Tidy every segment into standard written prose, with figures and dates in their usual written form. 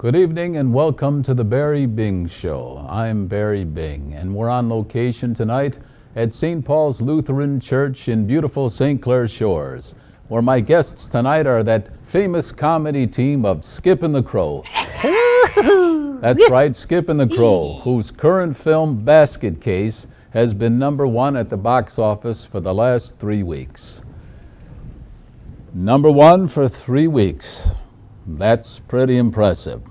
Good evening and welcome to the Barry Bing Show. I'm Barry Bing and we're on location tonight at St. Paul's Lutheran Church in beautiful St. Clair Shores, where my guests tonight are that famous comedy team of Skip and the Crow. That's right, Skip and the Crow, whose current film Basket Case has been #1 at the box office for the last 3 weeks. #1 for 3 weeks. That's pretty impressive.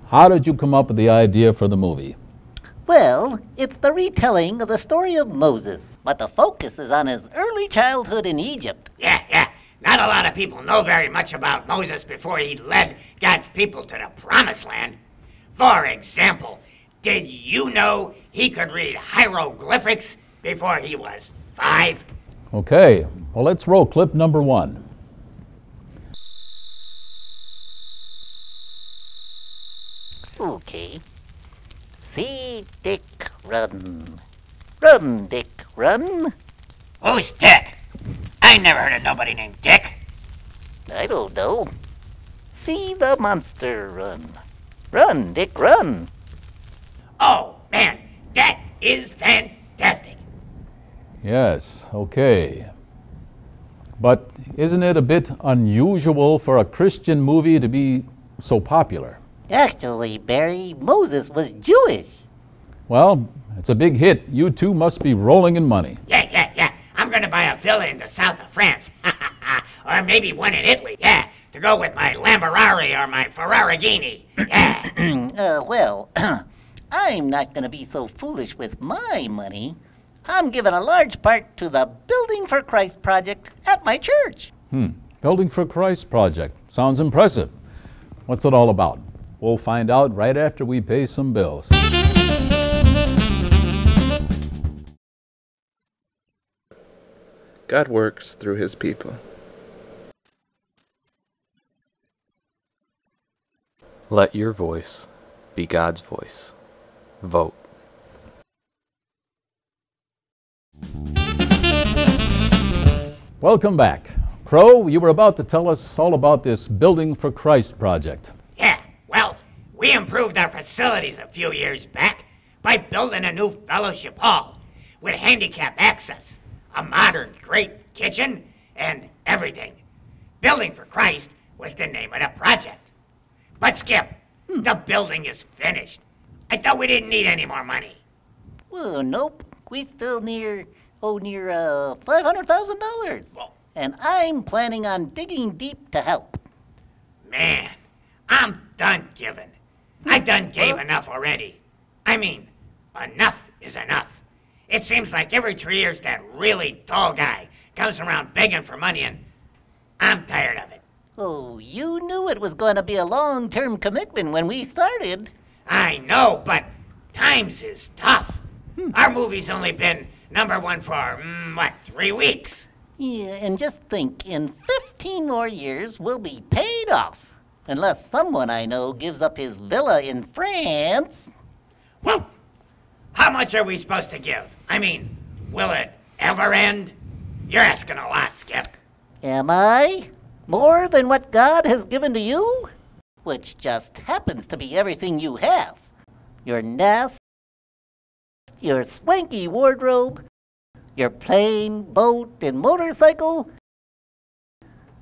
How did you come up with the idea for the movie? Well, it's the retelling of the story of Moses, but the focus is on his early childhood in Egypt. Yeah. Not a lot of people know very much about Moses before he led God's people to the Promised Land. For example, did you know he could read hieroglyphics before he was 5? Okay, well, let's roll clip #1. Okay. See Dick run. Run, Dick, run. Who's Dick? I never heard of nobody named Dick. I don't know. See the monster run. Run, Dick, run. Oh, man, that is fantastic. Yes, okay. But isn't it a bit unusual for a Christian movie to be so popular? Actually, Barry, Moses was Jewish. Well, it's a big hit. You two must be rolling in money. Yeah. I'm going to buy a villa in the south of France. Or maybe one in Italy, to go with my Lamborghini or my Ferrarigini. Yeah. Well, I'm not going to be so foolish with my money. I'm giving a large part to the Building for Christ project at my church. Building for Christ project. Sounds impressive. What's it all about? We'll find out right after we pay some bills. God works through his people. Let your voice be God's voice. Vote. Welcome back. Crow, you were about to tell us all about this Building for Christ project. Yeah, well, we improved our facilities a few years back by building a new fellowship hall with handicap access, a modern great kitchen, and everything. Building for Christ was the name of the project. But Skip, the building is finished. I thought we didn't need any more money. Well, nope. We still near $500,000. Whoa. And I'm planning on digging deep to help. Man, I'm done giving. I done gave enough already. I mean, enough is enough. It seems like every 3 years that really tall guy comes around begging for money, and I'm tired of it. Oh, you knew it was going to be a long-term commitment when we started. I know, but times is tough. Our movie's only been #1 for, 3 weeks? Yeah, and just think, in 15 more years, we'll be paid off. Unless someone I know gives up his villa in France. Well, how much are we supposed to give? I mean, will it ever end? You're asking a lot, Skip. Am I? More than what God has given to you? Which just happens to be everything you have. Your nest, your swanky wardrobe, your plane, boat, and motorcycle,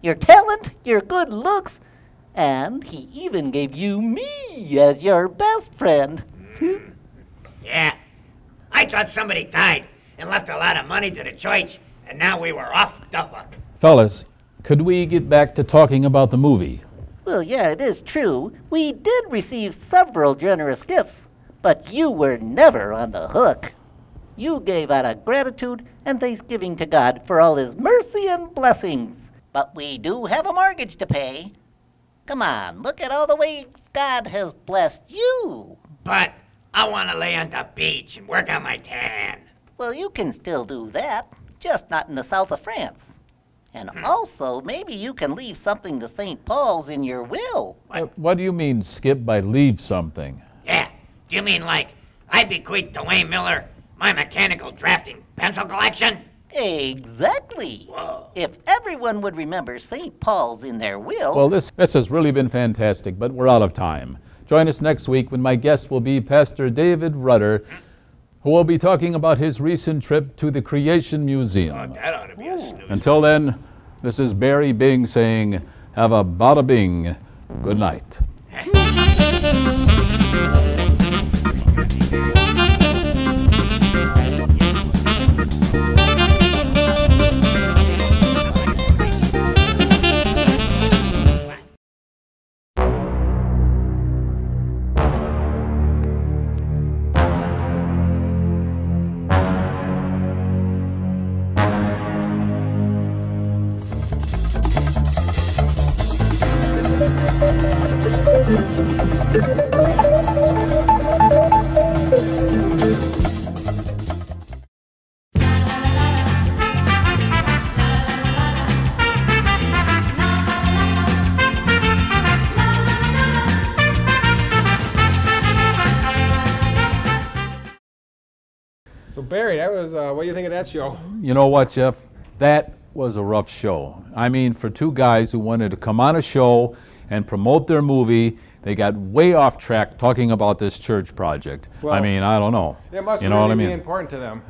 your talent, your good looks, and he even gave you me as your best friend. Yeah, I thought somebody died and left a lot of money to the church, and now we were off the hook. Fellas, could we get back to talking about the movie? Well, yeah, it is true. We did receive several generous gifts, but you were never on the hook. You gave out of gratitude and thanksgiving to God for all his mercy and blessings. But we do have a mortgage to pay. Come on, look at all the ways God has blessed you. But I want to lay on the beach and work on my tan. Well, you can still do that, just not in the south of France. And also, maybe you can leave something to St. Paul's in your will. What do you mean, Skip, by leave something? Yeah, do you mean like I bequeath to Wayne Miller my mechanical drafting pencil collection? Exactly. Whoa. If everyone would remember St. Paul's in their will... Well, this has really been fantastic, but we're out of time. Join us next week when my guest will be Pastor David Rudder, who will be talking about his recent trip to the Creation Museum. That ought to be a snooze. Until then, this is Barry Bing saying, have a bada bing. Good night. So Barry, that was, what do you think of that show? You know what, Jeff? That was a rough show. I mean, for two guys who wanted to come on a show and promote their movie, they got way off track talking about this church project. Well, I mean, I don't know. It must You know what I really be mean? important to them.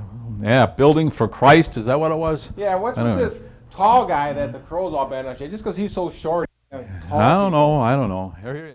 Yeah, building for Christ, is that what it was? Yeah, what's I with don't know. this tall guy that the crow's all bad on? Just because he's so short? Tall I don't know. Here-